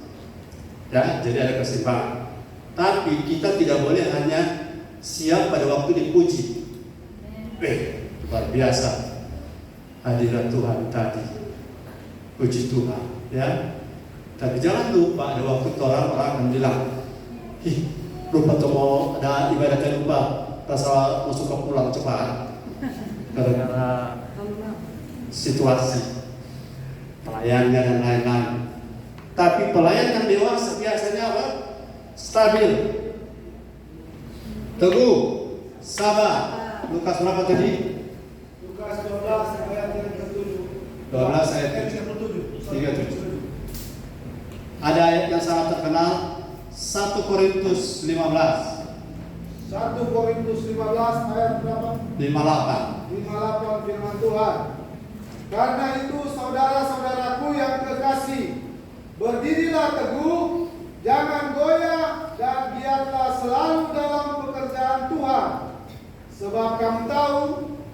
Ya, jadi ada keseimbangan. Tapi kita tidak boleh hanya siap pada waktu dipuji. Luar biasa hadirat Tuhan tadi. Puji Tuhan, ya. Tapi jangan lupa ada waktu orang akan bilang, lupa tuh mau ada ibadahnya lupa, rasa mau suka pulang cepat. Karena situasi pelayannya dan lain-lain. Tapi pelayan yang dewasa biasanya apa? Stabil, teguh, sabar. Lukas berapa tadi? Lukas 12 ayat yang ke-7. 12 ayat 37. Ada ayat yang sangat terkenal, 1 Korintus 15. 1 1 Korintus 15 ayat berapa? 58. 58 firman Tuhan. Karena itu saudara-saudaraku yang kekasih, berdirilah teguh, jangan goyah, dan giatlah selalu dalam pekerjaan Tuhan. Sebab kamu tahu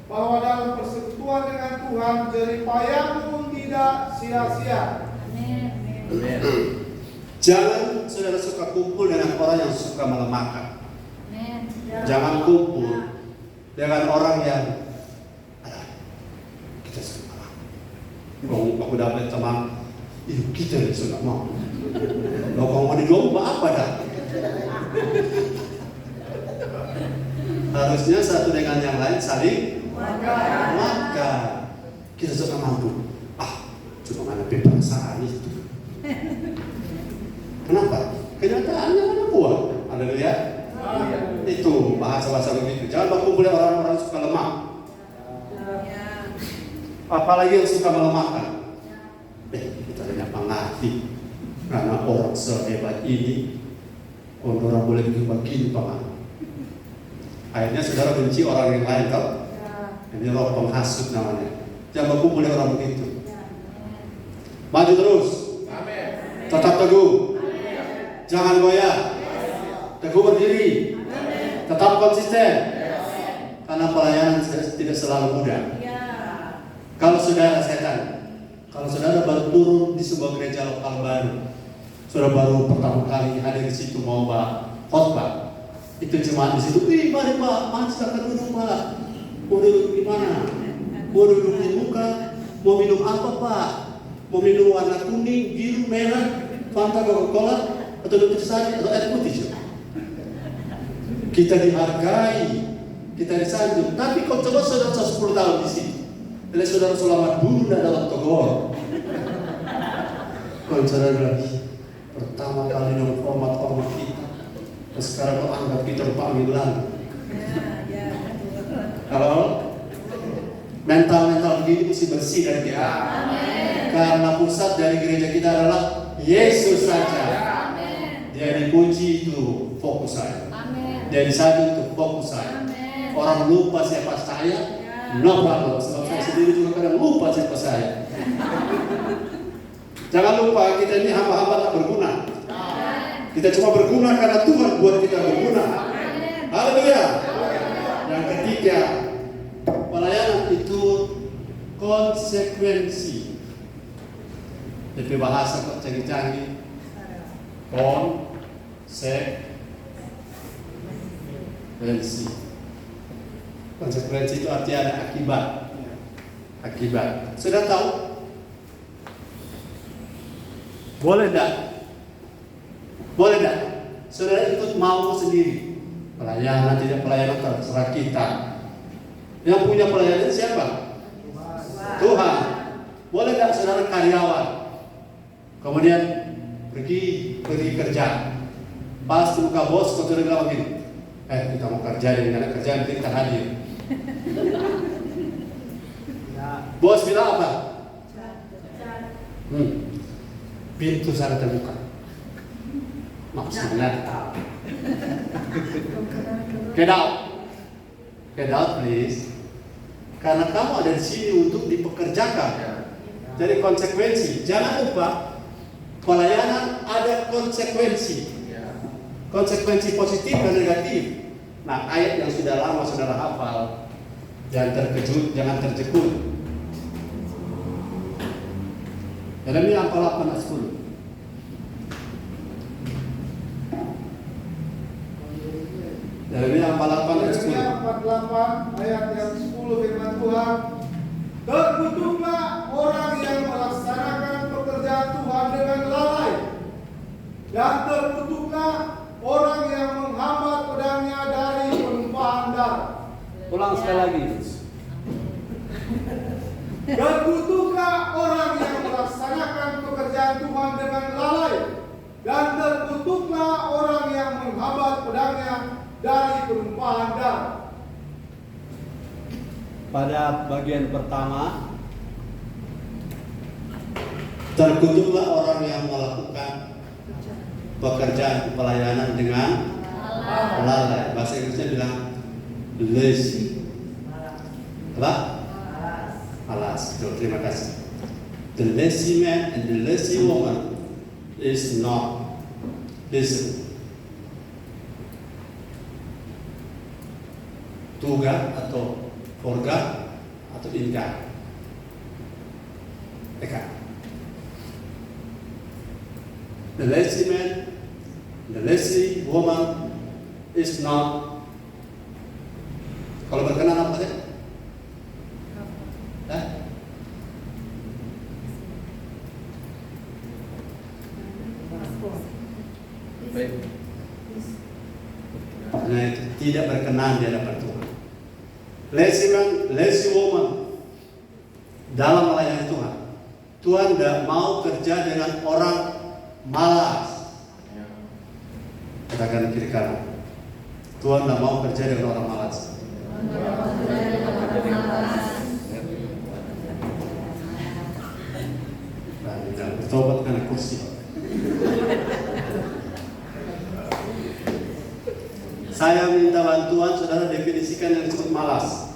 bahwa dalam persekutuan dengan Tuhan jerih payahmu tidak sia-sia. Amin. Jangan saudara suka kumpul dengan orang yang suka melemahkan. Amin. Jangan kumpul dengan orang yang kita suka melemah. Kalau aku dapat teman, kita suka mau. Kalau mau didomba apa dah? Harusnya satu dengan yang lain saling makan. Kita suka mampu. Cuma mana perasaan itu. Kenapa? Kenyataannya mana kuat? Ada lihat? Itu bahasa-bahasa begitu. Jangan berkumpul dengan orang-orang suka lemah. Apalagi yang suka melemahkan. Kita hanya mengerti. Karena orang sehebat ini, orang boleh bikin begini paman. Akhirnya saudara benci orang yang lain tau? Ini roh penghasut namanya. Jangan berkumpul dengan orang begitu. Maju terus. Tetap teguh. Jangan goyah. Teguh berdiri. Tetap konsisten. Karena pelayanan tidak selalu mudah. Kalau saudara kalau saudara baru turun di sebuah gereja lokal baru, saudara baru pertama kali hadir di situ mau khotbah, itu cuma di situ, mari Pak, silakan duduk Pak. Mau duduk di mana? Mau duduk di muka? Mau minum apa Pak? Mau minum warna kuning, biru, merah, Fanta, Coca-Cola, atau Dr. Sari, atau air putih? Kita dihargai, kita disanjung. Tapi kau coba saudara 10 tahun di sini, dan saudara selamat bunda dalam togor. Kalau saudara pertama kali dong hormat kita, sekarang kau anggap kita panggilan. Kalau mental begini mesti bersih dari kita. Karena pusat dari gereja kita adalah Yesus saja. Dia dipuji itu fokus saya. Dia disanjung itu fokus saya. Orang lupa siapa saya, no problem. Sebab saya sendiri juga kadang lupa siapa saya. Jangan lupa kita ini hamba-hamba tak berguna. Kita cuma berguna karena Tuhan buat kita berguna. Haleluya. Yang ketiga, pelayanan itu konsekuensi. Tapi bahasa kok canggih-canggih. Konsekuensi itu artinya ada akibat. Sudah tahu? Boleh tak? Saudara ikut mau sendiri. Pelayanan tidak pelayanan terserah kita. Yang punya pelayanan siapa? Tuhan. Boleh tak saudara karyawan? Kemudian pergi kerja. Pas muka bos, saudara bilang begini, kita mau kerja dengan kerjaan kita hadir. Bos bilang apa? Pintu sana terbuka. Maksudnya get out please. Karena kamu ada di sini untuk dipekerjakan. Jadi konsekuensi. Jangan lupa pelayanan ada konsekuensi. Konsekuensi positif dan negatif. Nah, ayat yang sudah lama saudara hafal, jangan terkejut, jangan terjekut. Yeremia 48 ayat 10. Yeremia 48 ayat 10. Yeremia 48 ayat yang 10 firman Tuhan. Terkutuklah orang yang melaksanakan pekerjaan Tuhan dengan lalai, dan terkutuklah orang yang menghambat pedangnya dari penumpahan darah. Ulang sekali lagi. Terkutuklah orang yang melaksanakan pekerjaan Tuhan dengan lalai, dan terkutuklah orang yang menghambat pedangnya dari penumpahan darah. Pada bagian pertama, terkutuklah orang yang melakukan pekerjaan pelayanan dengan lalai. Bahasa Inggrisnya bilang lazy. Apa? Malas. Betul, terima kasih. The lazy man and the lazy woman is not listen. Tuga atau forga atau ingat. The lazy man, the lazy woman is not. Kalau berkenan apa sih? Nah, itu tidak berkenan di hadapan Tuhan. Lazy man, lazy woman dalam melayani Tuhan. Tuhan tidak mau kerja dengan orang malas. Katakan kiri kanan. Tuhan tidak mau kerja dengan orang malas. Nah, tidak bertobat karena kursi. Saya minta bantuan saudara definisikan yang disebut malas.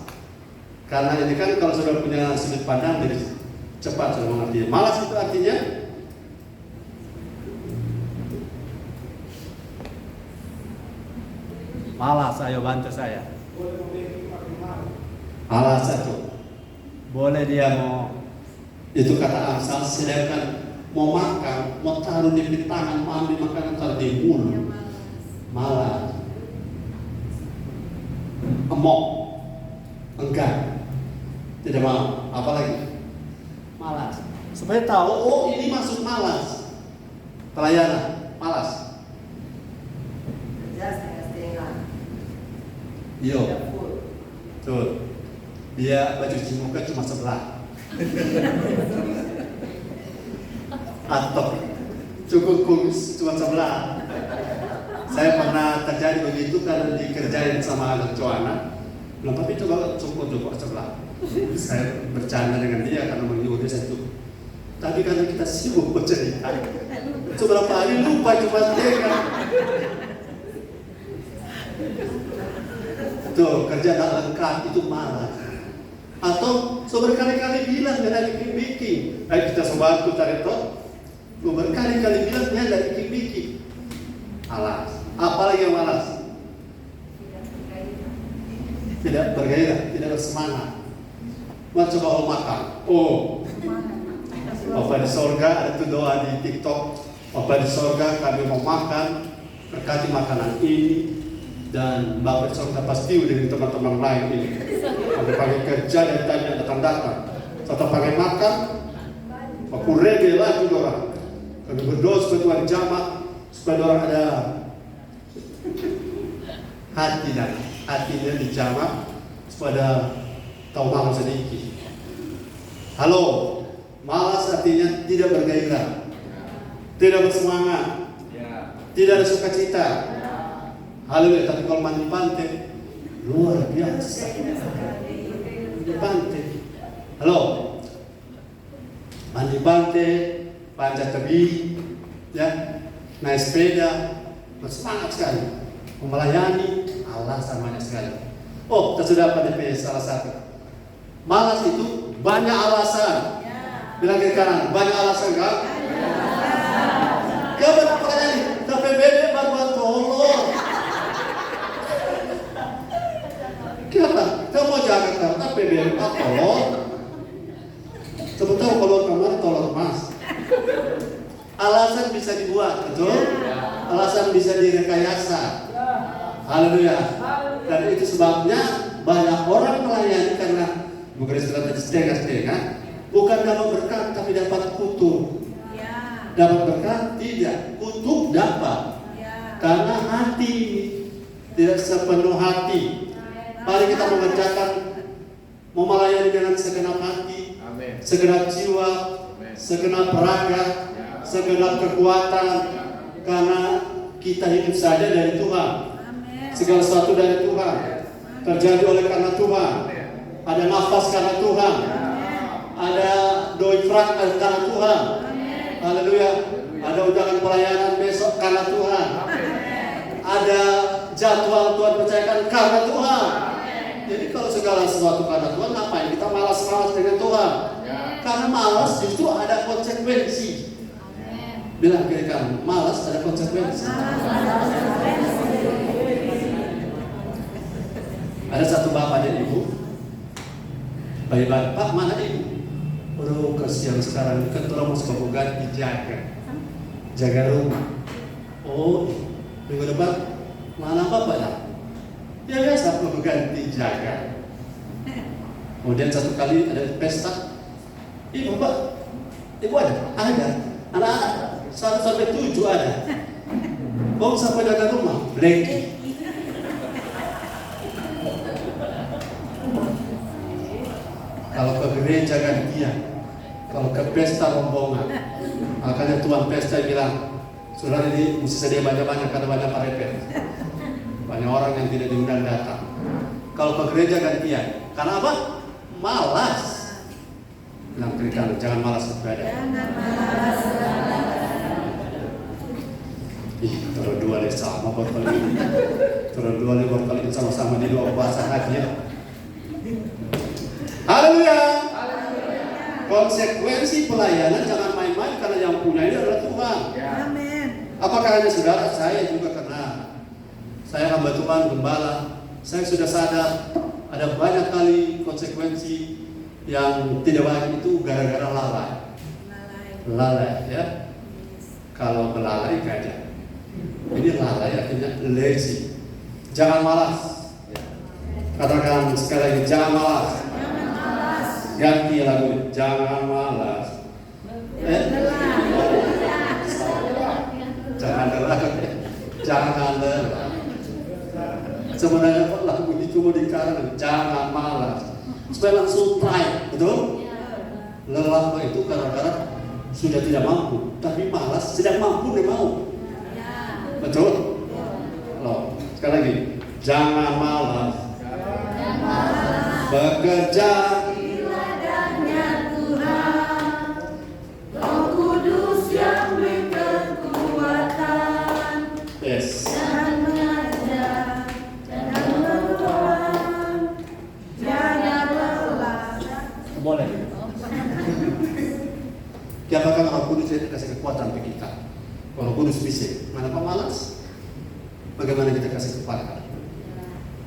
Karena ini kan kalau saudara punya sudut pandang lebih cepat saudara mengerti. Malas itu artinya Malas, ayo bantu saya. malas itu. Boleh dia mau Itu kata Amsal, sedangkan mau makan, mau taruh di tangan, mau ambil makanan taruh di mulut. Malas. Emok. Enggan. Tidak mau. Apalagi? Malas. Supaya tahu, oh ini maksud malas. Pelayanan, malas. Yo. Tuh. Dia baju cuci muka cuma sebelah. Atau cukup kumis cuma sebelah. Saya pernah terjadi begitu karena dikerjain sama anak Joana. Bilang, tapi coba cukup sebelah. Saya bercanda dengan dia karena menyuruh saya itu. Tapi karena kita sibuk bercerita, beberapa hari lupa cuma setengah. Tuh, kerja tak lengkap itu malas. Atau berkali-kali bilang dia dari bikin. Kita sebantu tarik toh. Berkali-kali bilang dia dari bikin. Malas. Apalagi yang malas? Tidak bergairah, tidak bersemangat. Mau coba makan. Oh, Bapak di sorga, ada tuh doa di TikTok. Bapak di sorga, kami mau makan, berkati makanan ini. Dan Bapak di sorga pasti dengan teman-teman lain ini. Ada pakai kerja dan tanya datang-datang. Setelah pakai makan, aku rebe lagi orang. Kami berdoa supaya Tuhan jamak, supaya orang ada hati dan hatinya dijamak, supaya tahu malu sedikit. Halo, malas artinya tidak bergairah, tidak bersemangat, tidak ada sukacita. Haleluya. Tapi kalau mandi pantai luar biasa. Mandi pantai. Halo. Mandi pantai, panjat tebing, ya, naik sepeda, bersemangat sekali. Melayani, alasan banyak sekali. Oh, kita sudah dapat salah satu. Malas itu banyak alasan. Bilang ke kanan, banyak alasan kan? Gak benar pertanyaan, tapi bebe baru tolong. Kenapa? Kamu mau jaga tapi bebe tolong. Sebentar kalau kamar tolong mas. Alasan bisa dibuat, betul? Alasan bisa direkayasa. Haleluya. Dan itu sebabnya banyak orang melayani karena bukan istilah setengah-setengah, bukan dapat berkat tapi dapat kutuk. Dapat berkat tidak, kutuk dapat. Karena hati tidak sepenuh hati. Mari kita mengerjakan, mau melayani dengan segenap hati, segenap jiwa, segenap raga, segenap kekuatan, karena kita hidup saja dari Tuhan. Segala sesuatu dari Tuhan terjadi oleh karena Tuhan. Ada nafas karena Tuhan, ada doifrak karena Tuhan. Haleluya. Ada undangan pelayanan besok karena Tuhan. Ada jadwal Tuhan percayakan karena Tuhan. Jadi kalau segala sesuatu karena Tuhan, ngapain kita malas-malas dengan Tuhan? Karena malas justru ada konsekuensi. Bilang kiri kanan, malas ada konsekuensi. Ada satu bapak dan ibu, bayi-bayi, Pak mana ibu? Aduh kasihan sekarang kan orang masuk kebugan jaga rumah. Oh, minggu depan mana bapak ya? Ya biasa ganti jaga. Kemudian satu kali ada pesta, ibu Pak, ibu ada? Anak-anak 1 sampai 7 ada. Bong sampai jaga rumah, blank. Kalau ke gereja gantian, kalau ke pesta rombongan. Makanya tuan pesta bilang, saudara ini mesti sedia banyak-banyak karena banyak parepet. Banyak orang yang tidak diundang datang. Kalau ke gereja gantian, karena apa? Malas. Bilang kiri kanan, jangan malas beribadah. Ih, terus dua deh sama buat kali ini. Terus dua deh buat kali ini sama-sama di luar puasa haji ya. Haleluya. Konsekuensi pelayanan jangan main-main karena yang punya ini adalah Tuhan. Amin. Apakah hanya saudara? Saya juga kena. Saya hamba Tuhan, gembala. Saya sudah sadar ada banyak kali konsekuensi yang tidak baik itu gara-gara lalai. Lalai ya. Kalau melalai gajah. Ini lalai artinya lazy. Jangan malas. Katakan sekali lagi, jangan malas. Ganti lagu, jangan malas. Jangan lelah. Jangan lelah. Sebenarnya lagu ini cuma dikarang, jangan malas. Supaya langsung try, betul? Lelah itu karena sudah tidak mampu, tapi malas tidak mampu dia mau. Betul? Loh, sekali lagi, jangan malas. Bekerja. Yes. Boleh. Apakah Roh Kudus itu kasih kekuatan bagi kita? Roh Kudus bisa. Mana Pak malas? Bagaimana kita kasih kekuatan?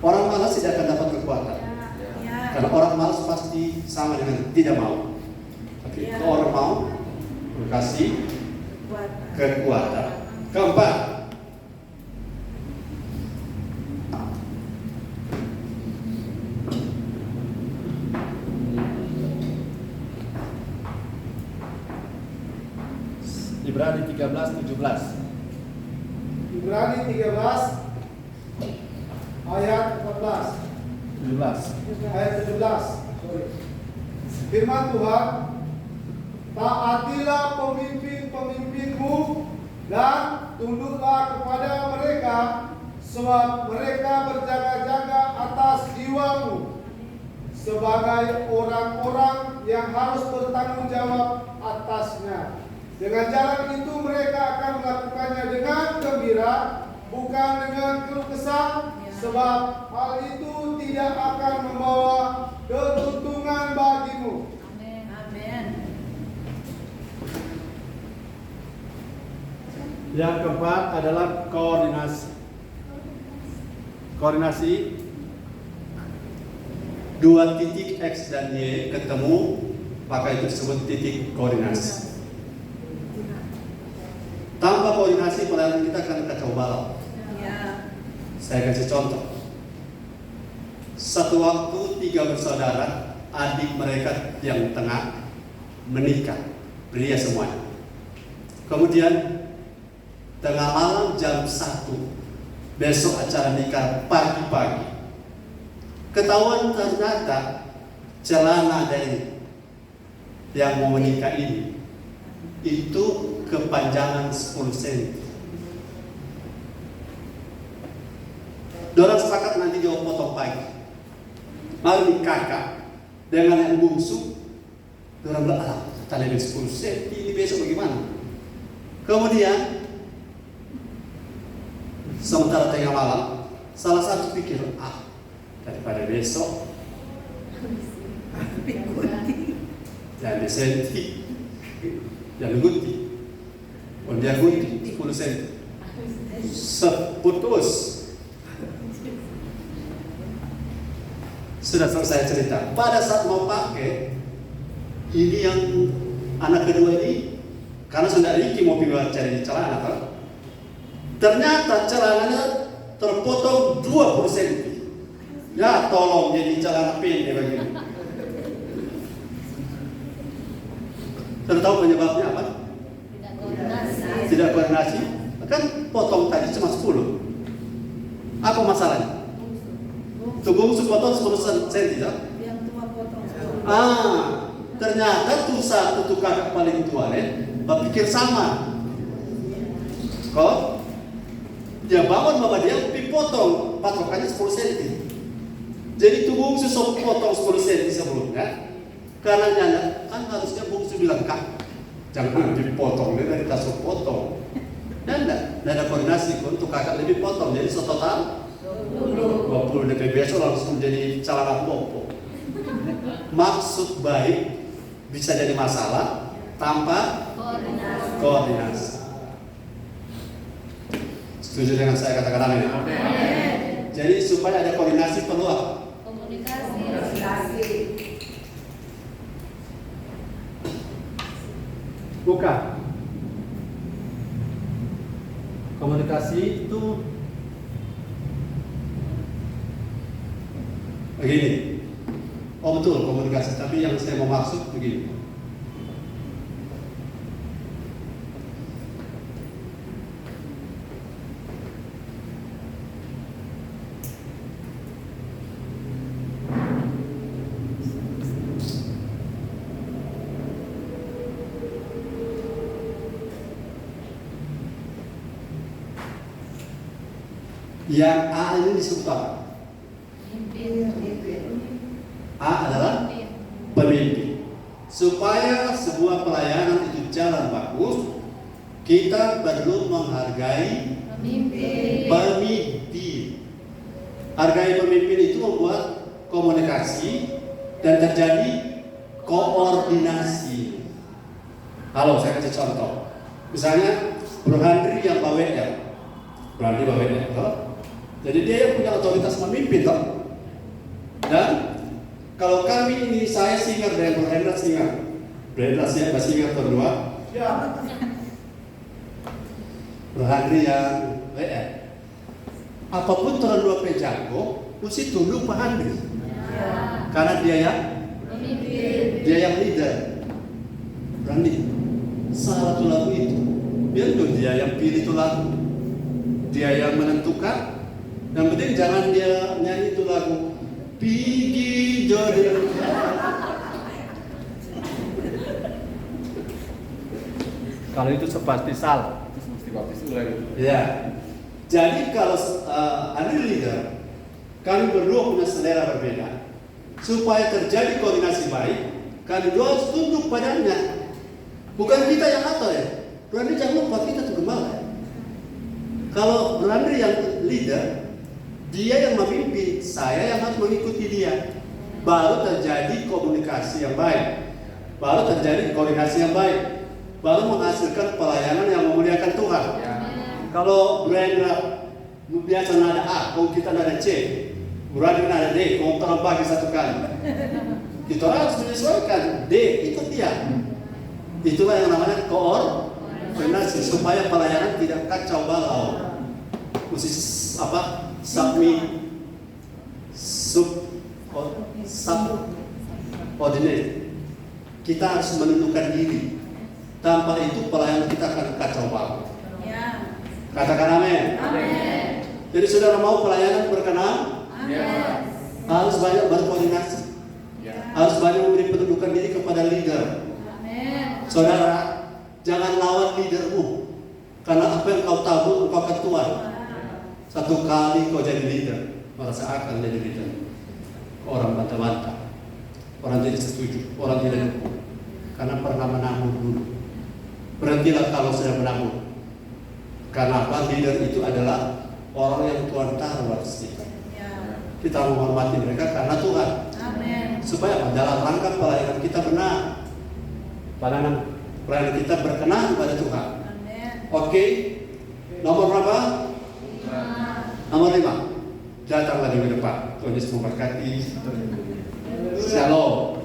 Orang malas tidak akan dapat kekuatan. Karena orang malas pasti sama dengan tidak mau. Tapi kalau orang mau, kasih kekuatan. Keempat, Ibrani 13:17. Ibrani 13 ayat 14 ayat 17. Firman Tuhan, taatilah pemimpin-pemimpinmu dan tunduklah kepada mereka, sebab mereka berjaga-jaga atas jiwamu sebagai orang-orang yang harus bertanggung jawab atasnya. Dengan jalan itu mereka akan melakukannya dengan gembira, bukan dengan keluh kesah, sebab hal itu tidak akan membawa keuntungan bagimu. Amin. Yang keempat adalah koordinasi. Koordinasi 2 titik X dan Y ketemu, maka itu disebut titik koordinasi. Tanpa koordinasi pelayanan kita akan kacau balau. Saya kasih contoh. Satu waktu 3 bersaudara, adik mereka yang tengah menikah, belia semuanya. Kemudian tengah malam jam 1, besok acara nikah pagi-pagi. Ketahuan ternyata celana dari yang mau menikah ini itu kepanjangan 10 cm. Dorang sepakat nanti dia potong pagi. Lalu kakak dengan yang bungsu, dorang bilang, kita lebih 10 cm ini besok bagaimana? Kemudian sementara tengah malam salah satu pikir, daripada besok jangan disenti, jangan gunti, dia gunti 10 senti, seputus. Sudah selesai cerita. Pada saat mau pakai, ini yang anak kedua ini, karena sudah Riki mau pilih cari celana, kan? Ternyata celananya terpotong 20 cm. Ya tolong, jadi celana pendek begini. Sudah tahu penyebabnya apa? Tidak koordinasi. Kan potong tadi cuma 10. Apa masalahnya? Bungsu potong 10 cm, ya? Yang tua potong. Ternyata tuh satu kakak paling tua berpikir sama. Kok? Dia bangun bahwa dia dipotong patokannya 10 cm. Jadi tuh bungsu potong 10 cm sebelumnya. Karena nyana kan harusnya bungsu bilang, Kak, jangan dipotong, dia dari tasuk potong. Dan enggak ada koordinasi untuk kakak lebih potong, jadi setotal 20 DP besok langsung jadi celana popo. Maksud baik bisa jadi masalah tanpa koordinasi. Setuju dengan saya kata-kata ini? Jadi supaya ada koordinasi perlu apa? Komunikasi. Bukan. Komunikasi itu begini. Oh betul, komunikasi. Tapi yang saya mau maksud begini. Yang A ini disebut apa? A adalah pemimpin. Supaya sebuah pelayanan itu jalan bagus, kita perlu menghargai pemimpin. Hargai pemimpin itu membuat komunikasi dan terjadi koordinasi. Halo, saya kasih contoh. Misalnya Bro Handri yang bawa ya, berani bawa ya, jadi dia yang punya otoritas memimpin, toh. Dan kalau kami ini, saya singer dan Bro Hendra singer. Bro Hendra siapa singer berdua? Ya. Bro Handri yang WR. Apapun orang dua pejago, mesti tunduk Pak Handri. Karena dia yang leader. Berani. Salah tuh lagu itu. Biar tuh dia yang pilih tuh lagu. Dia yang menentukan. Yang penting jangan dia nyanyi itu lagu Pigi Jordan. kalau itu seperti salah. Mesti baptis ulang. Ya. Jadi kalau Andri leader, kami berdua punya selera berbeda. Supaya terjadi koordinasi baik, kami dua harus tunduk padanya. Bukan kita yang atur ya. Berarti jangan lupa kita tuh gembala. Kalau Andri yang leader, dia yang memimpin, saya yang harus mengikuti dia. Baru terjadi komunikasi yang baik. Baru terjadi koordinasi yang baik. Baru menghasilkan pelayanan yang memuliakan Tuhan. Kalau Brenda biasa nada A, kalau kita nada C, Brenda nada D, kalau orang bagi satu kali. Kita harus menyesuaikan. D itu dia. Itulah yang namanya koordinasi supaya pelayanan tidak kacau balau. Mesti apa? Subordinate. Kita harus menentukan diri. Tanpa itu pelayanan kita akan kacau balau. Ya. Katakan amin. Amin. Jadi saudara mau pelayanan berkenan, Amin. harus banyak berkoordinasi, harus banyak memberi pendudukan diri kepada leader. Amin. Saudara, jangan lawan leadermu, karena apa yang kau tabur engkau akan tuai. Satu kali kau jadi leader, merasa akan jadi leader. Orang bantah-bantah, orang tidak setuju, orang tidak dukung, karena pernah menabur dulu. Berhentilah kalau sudah menabur. Karena apa? Leader itu adalah orang yang Tuhan taruh atas kita. Ya. Kita menghormati mereka karena Tuhan. Amin. Supaya apa? Jalan langkah pelayanan kita benar. Pelayanan kita berkenan kepada Tuhan. Amin. Oke. Nomor berapa? 5. Nomor 5. Datanglah di depan. Tuhan Yesus memberkati. Shalom.